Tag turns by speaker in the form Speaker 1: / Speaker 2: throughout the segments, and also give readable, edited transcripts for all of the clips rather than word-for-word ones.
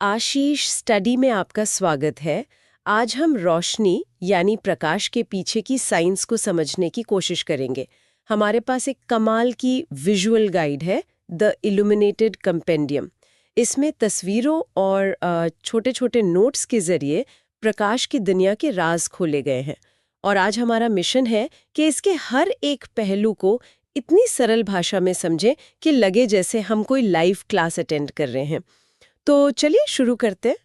Speaker 1: आशीष study में आपका स्वागत है। आज हम रोशनी यानी प्रकाश के पीछे की साइंस को समझने की कोशिश करेंगे। हमारे पास एक कमाल की विजुअल गाइड है, द इल्यूमिनेटेड कंपेंडियम। इसमें तस्वीरों और छोटे-छोटे नोट्स के जरिए प्रकाश की दुनिया के राज खोले गए हैं। और आज हमारा मिशन है कि इसके हर एक पहलू को इतनी सरल भाषा में समझें कि लगे जैसे हम कोई लाइव क्लास अटेंड कर रहे हैं। तो चलिए शुरू करते हैं।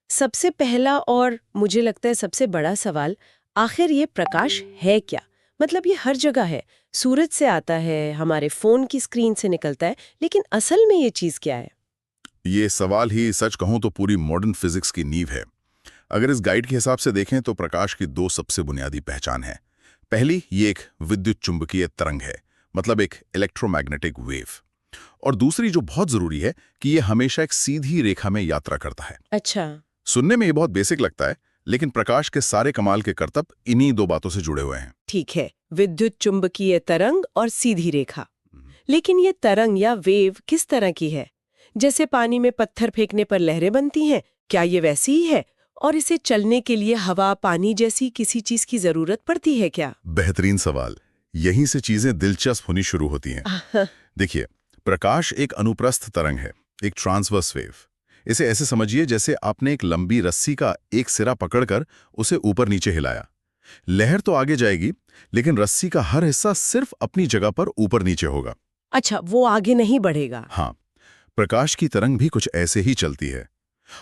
Speaker 1: सबसे पहला और मुझे लगता है सबसे बड़ा सवाल, आखिर ये प्रकाश है क्या? मतलब ये हर जगह है, सूरज से आता है, हमारे फोन की स्क्रीन से निकलता है, लेकिन असल में ये चीज क्या है?
Speaker 2: ये सवाल ही सच कहूं तो पूरी मॉडर्न फिजिक्स की नींव है। अगर इस गाइड के हिसाब से देखें तो प्रकाश की दो सबसे बुनियादी पहचान है। पहली, ये एक विद्युत चुंबकीय तरंग है, मतलब एक इलेक्ट्रोमैग्नेटिक वेव। और दूसरी जो बहुत जरूरी है कि ये हमेशा एक सीधी रेखा में यात्रा करता है।
Speaker 1: अच्छा।
Speaker 2: सुनने में ये बहुत बेसिक लगता है, लेकिन प्रकाश के सारे कमाल के करतब इन्हीं दो बातों से जुड़े हुए हैं।
Speaker 1: ठीक है, विद्युत चुंबकीय तरंग और सीधी रेखा। लेकिन ये तरंग या वेव किस तरह की है? जैसे पानी में पत्थर फेंकने पर लहरें बनती हैं, क्या ये वैसी ही है? और इसे चलने के लिए हवा, पानी जैसी किसी चीज की जरूरत पड़ती है क्या?
Speaker 2: बेहतरीन सवाल। यहीं से चीजें दिलचस्प होनी शुरू होती हैं। देखिए, प्रकाश एक अनुप्रस्थ तरंग है, एक ट्रांसवर्स वेव। इसे ऐसे समझिए जैसे आपने एक लंबी रस्सी का एक सिरा पकड़कर उसे ऊपर नीचे हिलाया। लहर तो आगे जाएगी, लेकिन रस्सी का हर हिस्सा सिर्फ अपनी जगह पर ऊपर नीचे होगा।
Speaker 1: अच्छा, वो आगे नहीं बढ़ेगा।
Speaker 2: हाँ, प्रकाश की तरंग भी कुछ ऐसे ही चलती है।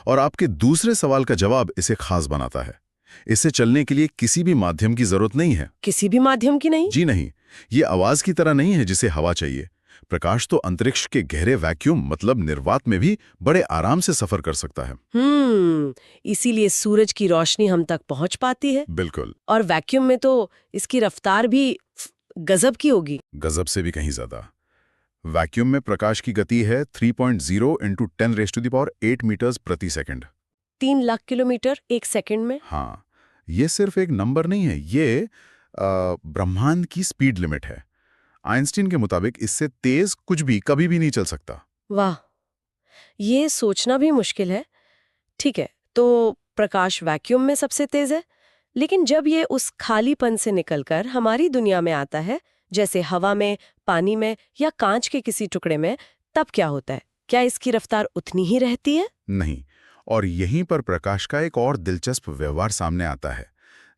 Speaker 2: और आपके दूसरे सवाल का जवाब इसे खास बनाता है। इसे चलने के लिए किसी भी माध्यम की जरूरत नहीं है।
Speaker 1: किसी भी माध्यम की नहीं?
Speaker 2: जी नहीं, ये आवाज की तरह नहीं है जिसे हवा चाहिए। प्रकाश तो अंतरिक्ष के गहरे वैक्यूम मतलब निर्वात में भी बड़े आराम से सफर कर सकता है।
Speaker 1: इसीलिए सूरज की रोशनी हम तक पहुंच पाती है।
Speaker 2: बिल्कुल।
Speaker 1: और वैक्यूम में तो इसकी रफ्तार भी गजब की होगी।
Speaker 2: गजब से भी कहीं ज्यादा। वैक्यूम में प्रकाश की गति है 3.0 × 10⁸ मीटर्स प्रति सेकंड।
Speaker 1: 3 लाख किलोमीटर एक सेकंड में?
Speaker 2: हाँ, ये सिर्फ एक नंबर नहीं है, ये ब्रह्मांड की स्पीड लिमिट है। आइंस्टीन के मुताबिक इससे तेज कुछ भी कभी भी नहीं चल सकता।
Speaker 1: वाह, ये सोचना भी मुश्किल है। ठीक है, तो प्रकाश वैक्यूम में सबसे तेज है, लेकिन जब ये उस खालीपन से निकलकर हमारी दुनिया में आता है, जैसे हवा में, पानी में या कांच के किसी टुकड़े में, तब क्या होता है? क्या इसकी रफ्तार उतनी ही रहती है?
Speaker 2: नहीं, और यहीं पर प्रकाश का एक और दिलचस्प व्यवहार सामने आता है।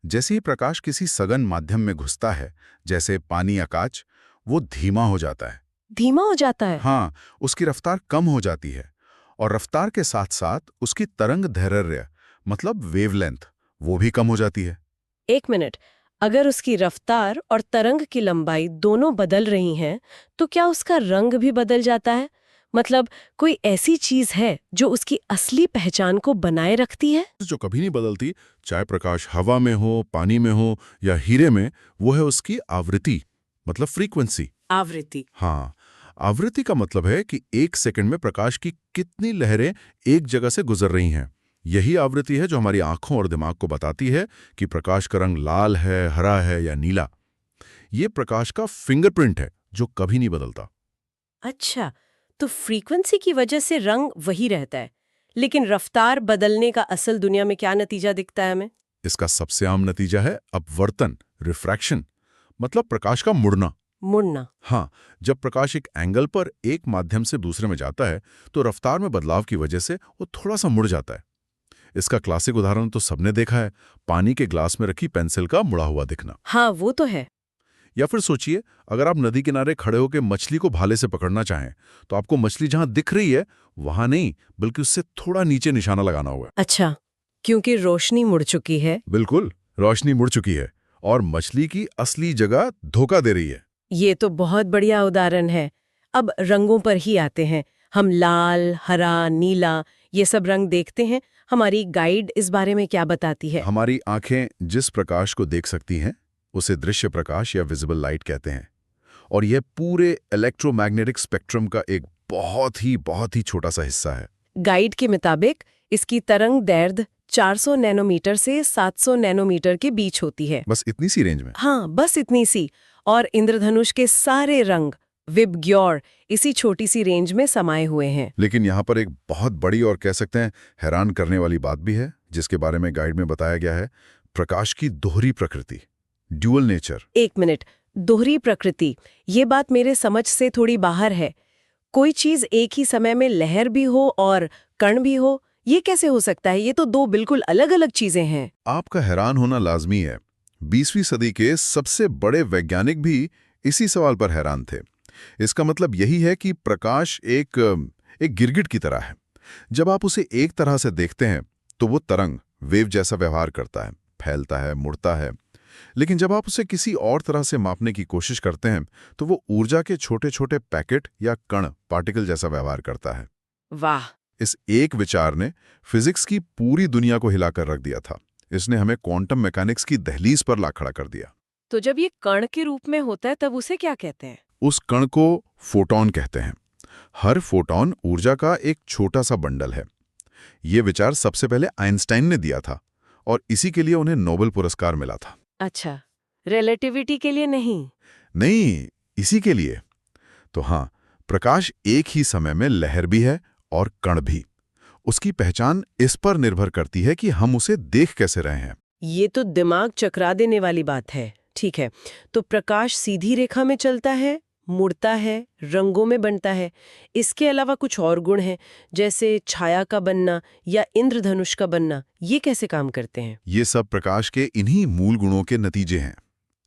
Speaker 2: जैसे ही प्रकाश किसी सघन माध्यम में घुसता है, जैसे पानी या कांच, वो धीमा हो जाता है।
Speaker 1: धीमा हो जाता है?
Speaker 2: हाँ, उसकी रफ्तार कम हो जाती है। और रफ्तार के साथ साथ उसकी तरंग दैर्घ्य मतलब वेवलेंथ वो भी कम हो जाती है।
Speaker 1: एक मिनट, अगर उसकी रफ्तार और तरंग की लंबाई दोनों बदल रही हैं, तो क्या उसका रंग भी बदल जाता है? मतलब कोई ऐसी चीज है जो उसकी असली पहचान को बनाए रखती है?
Speaker 2: जो कभी नहीं बदलती, चाहे प्रकाश हवा में हो, पानी में हो या हीरे में, वो है उसकी आवृत्ति मतलब फ्रीक्वेंसी।
Speaker 1: आवृत्ति?
Speaker 2: हाँ, आवृत्ति का मतलब है कि एक सेकंड में प्रकाश की कितनी लहरें एक जगह से गुजर रही हैं। यही आवृत्ति है जो हमारी आंखों और दिमाग को बताती है कि प्रकाश का रंग लाल है, हरा है या नीला। ये प्रकाश का फिंगरप्रिंट है जो कभी नहीं बदलता।
Speaker 1: अच्छा, तो फ्रीक्वेंसी की वजह से रंग वही रहता है, लेकिन रफ्तार बदलने का असल दुनिया में क्या नतीजा दिखता है हमें?
Speaker 2: इसका सबसे आम नतीजा है अपवर्तन, रिफ्रैक्शन, मतलब प्रकाश का मुड़ना।
Speaker 1: मुड़ना?
Speaker 2: हाँ, जब प्रकाश एक एंगल पर एक माध्यम से दूसरे में जाता है तो रफ्तार में बदलाव की वजह से वो थोड़ा सा मुड़ जाता है। इसका क्लासिक उदाहरण तो सबने देखा है, पानी के ग्लास में रखी पेंसिल का मुड़ा हुआ दिखना।
Speaker 1: हाँ, वो तो है।
Speaker 2: या फिर सोचिए, अगर आप नदी किनारे खड़े होकर मछली को भाले से पकड़ना चाहें तो आपको मछली जहां दिख रही है वहां नहीं, बल्कि उससे थोड़ा नीचे निशाना लगाना होगा।
Speaker 1: अच्छा, क्योंकि रोशनी मुड़ चुकी है।
Speaker 2: बिल्कुल, रोशनी मुड़ चुकी है और मछली की असली जगह धोखा दे रही है।
Speaker 1: ये तो बहुत बढ़िया उदाहरण है। अब रंगों पर ही आते हैं। हम लाल, हरा, नीला ये सब रंग देखते हैं। हमारी गाइड इस बारे में क्या बताती है?
Speaker 2: हमारी आंखें जिस प्रकाश को देख सकती हैं उसे दृश्य प्रकाश या विजिबल लाइट कहते हैं। और यह पूरे इलेक्ट्रोमैग्नेटिक स्पेक्ट्रम का एक बहुत ही छोटा सा हिस्सा है।
Speaker 1: गाइड के मुताबिक इसकी तरंग दैर्घ्य 400 नैनोमीटर से 700 नैनोमीटर के बीच होती है।
Speaker 2: बस इतनी सी रेंज में?
Speaker 1: हाँ, बस इतनी सी। और इंद्रधनुष के सारे रंग विबग्योर इसी छोटी सी रेंज में समाये हुए हैं।
Speaker 2: लेकिन यहाँ पर एक बहुत बड़ी और कह सकते हैं हैरान करने वाली बात भी है, जिसके बारे में गाइड में बताया गया है, प्रकाश की दोहरी प्रकृति, ड्यूअल नेचर।
Speaker 1: एक मिनट, दोहरी प्रकृति, ये बात मेरे समझ से थोड़ी बाहर है। कोई चीज एक ही समय में लहर भी हो और कण भी हो, ये कैसे हो सकता है? ये तो दो बिल्कुल अलग अलग चीजें हैं।
Speaker 2: आपका हैरान होना लाजमी है। 20वीं सदी के सबसे बड़े वैज्ञानिक भी इसी सवाल पर हैरान थे। इसका मतलब यही है कि प्रकाश एक गिरगिट की तरह है। जब आप उसे एक तरह से देखते हैं तो वो तरंग, वेव जैसा व्यवहार करता है, फैलता है, मुड़ता है। लेकिन जब आप उसे किसी और तरह से मापने की कोशिश करते हैं तो वो ऊर्जा के छोटे छोटे पैकेट या कण, पार्टिकल जैसा व्यवहार करता है।
Speaker 1: वाह!
Speaker 2: इस एक विचार ने फिजिक्स की पूरी दुनिया को हिलाकर रख दिया था। इसने हमें क्वांटम मैकेनिक्स की दहलीज पर ला खड़ा कर दिया।
Speaker 1: तो जब ये कण के रूप में होता है तब उसे क्या कहते हैं?
Speaker 2: उस कण को फोटॉन कहते हैं। हर फोटॉन ऊर्जा का एक छोटा सा बंडल है। ये विचार सबसे पहले आइंस्टाइन ने दिया था और इसी के लिए उन्हें नोबेल पुरस्कार मिला था।
Speaker 1: अच्छा, रिलेटिविटी के लिए नहीं?
Speaker 2: नहीं, इसी के लिए। तो हाँ, प्रकाश एक ही समय में लहर भी है और कण भी। उसकी पहचान इस पर निर्भर करती है कि हम उसे देख कैसे रहे हैं।
Speaker 1: ये तो दिमाग चकरा देने वाली बात है। ठीक है, तो प्रकाश सीधी रेखा में चलता है, मुड़ता है, रंगों में बनता है। इसके अलावा कुछ और गुण हैं, जैसे छाया का बनना या इंद्रधनुष का बनना। ये कैसे काम करते हैं?
Speaker 2: ये सब प्रकाश के इन्हीं मूल गुणों के नतीजे हैं।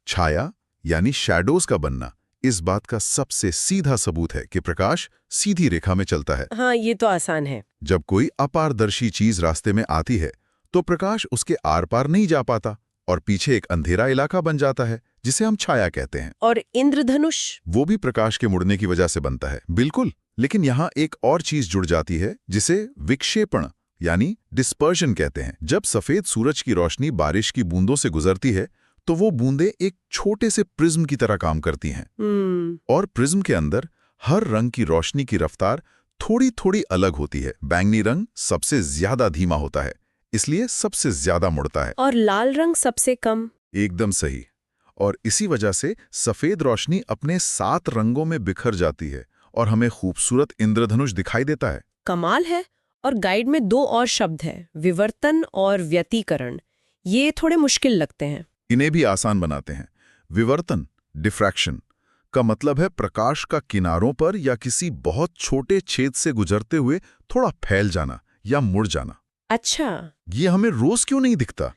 Speaker 2: छाया यानी शैडोज का बनना इस बात का सबसे सीधा सबूत है कि प्रकाश सीधी रेखा में चलता है।
Speaker 1: हाँ, ये तो आसान है।
Speaker 2: जब कोई अपारदर्शी चीज रास्ते में आती है तो प्रकाश उसके आर पार नहीं जा पाता और पीछे एक अंधेरा इलाका बन जाता है, जिसे हम छाया कहते हैं।
Speaker 1: और इंद्रधनुष? वो
Speaker 2: भी प्रकाश के मुड़ने की वजह से बनता है। बिल्कुल, लेकिन यहाँ एक और चीज जुड़ जाती है जिसे विक्षेपण यानी डिस्पर्शन कहते हैं। जब सफेद सूरज की रोशनी बारिश की बूंदों से गुजरती है तो वो बूंदें एक छोटे से प्रिज्म की तरह काम करती हैं। और प्रिज्म के अंदर हर रंग की रोशनी की रफ्तार थोड़ी थोड़ी अलग होती है। बैंगनी रंग सबसे ज्यादा धीमा होता है, इसलिए सबसे ज्यादा मुड़ता है।
Speaker 1: और लाल रंग सबसे कम?
Speaker 2: एकदम सही। और इसी वजह से सफेद रोशनी अपने 7 रंगों में बिखर जाती है और हमें खूबसूरत इंद्रधनुष दिखाई देता है।
Speaker 1: कमाल है। और गाइड में 2 और शब्द हैं, विवर्तन और व्यतिकरण। ये थोड़े मुश्किल लगते हैं।
Speaker 2: इन्हें भी आसान बनाते हैं। विवर्तन, डिफ्रैक्शन का मतलब है प्रकाश का किनारों पर या किसी बहुत छोटे छेद से गुजरते हुए थोड़ा फैल जाना या मुड़ जाना।
Speaker 1: अच्छा,
Speaker 2: ये हमें रोज क्यों नहीं दिखता?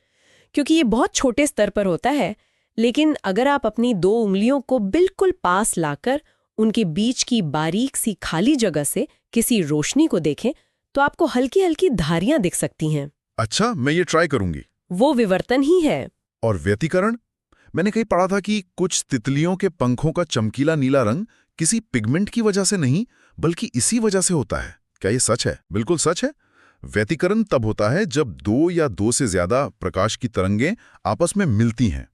Speaker 1: क्योंकि ये बहुत छोटे स्तर पर होता है। लेकिन अगर आप अपनी 2 उंगलियों को बिल्कुल पास लाकर उनके बीच की बारीक सी खाली जगह से किसी रोशनी को देखें तो आपको हल्की हल्की धारियां दिख सकती हैं।
Speaker 2: अच्छा, मैं ये ट्राई करूंगी।
Speaker 1: वो विवर्तन ही है।
Speaker 2: और व्यतिकरण? मैंने कहीं पढ़ा था कि कुछ तितलियों के पंखों का चमकीला नीला रंग किसी पिगमेंट की वजह से नहीं बल्कि इसी वजह से होता है। क्या ये सच है? बिल्कुल सच है। व्यतिकरण तब होता है जब 2 या 2 से ज्यादा प्रकाश की तरंगें आपस में मिलती हैं।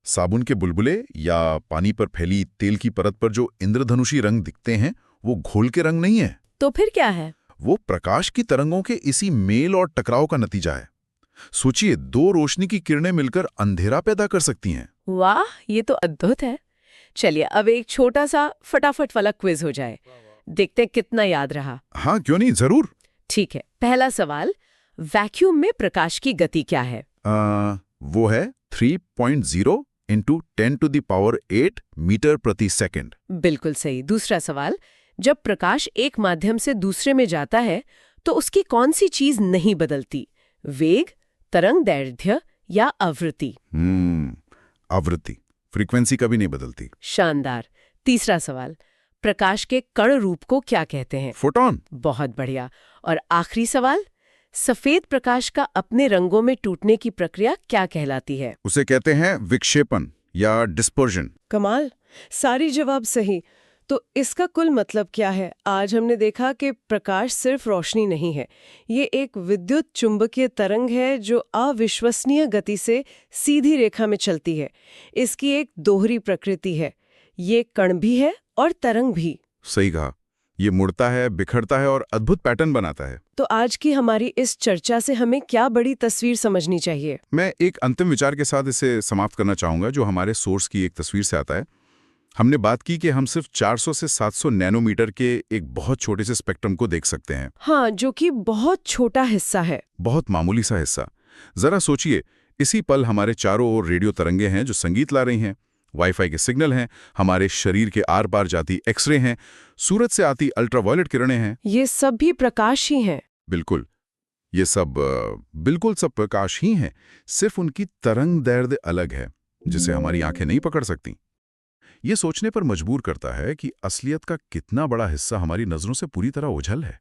Speaker 2: साबुन के बुलबुले या पानी पर फैली तेल की परत पर जो इंद्रधनुषी रंग दिखते हैं वो घोल के रंग नहीं है।
Speaker 1: तो फिर क्या है?
Speaker 2: वो प्रकाश की तरंगों के इसी मेल और टकराव का नतीजा है। सोचिए, 2 रोशनी की किरणें मिलकर अंधेरा पैदा कर सकती हैं।
Speaker 1: वाह, ये तो अद्भुत है। चलिए अब एक छोटा सा फटाफट वाला क्विज हो जाए, देखते हैं कितना याद रहा।
Speaker 2: हाँ, क्यों नहीं, जरूर।
Speaker 1: ठीक है, पहला सवाल, वैक्यूम में प्रकाश की गति क्या है?
Speaker 2: वो है 3.0 × 10⁸ मीटर प्रति सेकंड।
Speaker 1: बिल्कुल सही। दूसरा सवाल, जब प्रकाश एक माध्यम से दूसरे में जाता है तो उसकी कौन सी चीज नहीं बदलती? वेग, तरंगदैर्घ्य या आवृत्ति?
Speaker 2: आवृत्ति, फ्रीक्वेंसी कभी नहीं बदलती।
Speaker 1: शानदार। तीसरा सवाल, प्रकाश के कण रूप को क्या कहते हैं?
Speaker 2: फोटॉन।
Speaker 1: बहुत बढ़िया। और आखिरी सवाल, सफेद प्रकाश का अपने रंगों में टूटने की प्रक्रिया क्या कहलाती है?
Speaker 2: उसे कहते हैं विक्षेपण या डिस्पर्जन।
Speaker 1: कमाल, सारी जवाब सही। तो इसका कुल मतलब क्या है? आज हमने देखा कि प्रकाश सिर्फ रोशनी नहीं है, ये एक विद्युत चुंबकीय तरंग है जो अविश्वसनीय गति से सीधी रेखा में चलती है। इसकी एक दोहरी प्रकृति है। ये कण भी है और तरंग भी।
Speaker 2: सही कहा। ये मुड़ता है, बिखरता है और अद्भुत पैटर्न बनाता है।
Speaker 1: तो आज की हमारी इस चर्चा से हमें क्या बड़ी तस्वीर समझनी चाहिए?
Speaker 2: मैं एक अंतिम विचार के साथ इसे समाप्त करना चाहूंगा जो हमारे सोर्स की एक तस्वीर से आता है। हमने बात की कि हम सिर्फ 400 से 700 नैनोमीटर के एक बहुत छोटे से स्पेक्ट्रम को देख सकते हैं।
Speaker 1: हाँ, जो कि बहुत छोटा हिस्सा है।
Speaker 2: बहुत मामूली सा हिस्सा। जरा सोचिए, इसी पल हमारे चारों ओर रेडियो तरंगे हैं जो संगीत ला रही हैं, वाईफाई के सिग्नल हैं, हमारे शरीर के आर पार जाती एक्सरे हैं, सूरज से आती अल्ट्रावायलेट किरणें हैं।
Speaker 1: ये सब भी प्रकाश ही हैं।
Speaker 2: बिल्कुल, ये सब बिल्कुल सब प्रकाश ही हैं, सिर्फ उनकी तरंग दैर्ध्य अलग है, जिसे हमारी आंखें नहीं पकड़ सकती। ये सोचने पर मजबूर करता है कि असलियत का कितना बड़ा हिस्सा हमारी नजरों से पूरी तरह ओझल है।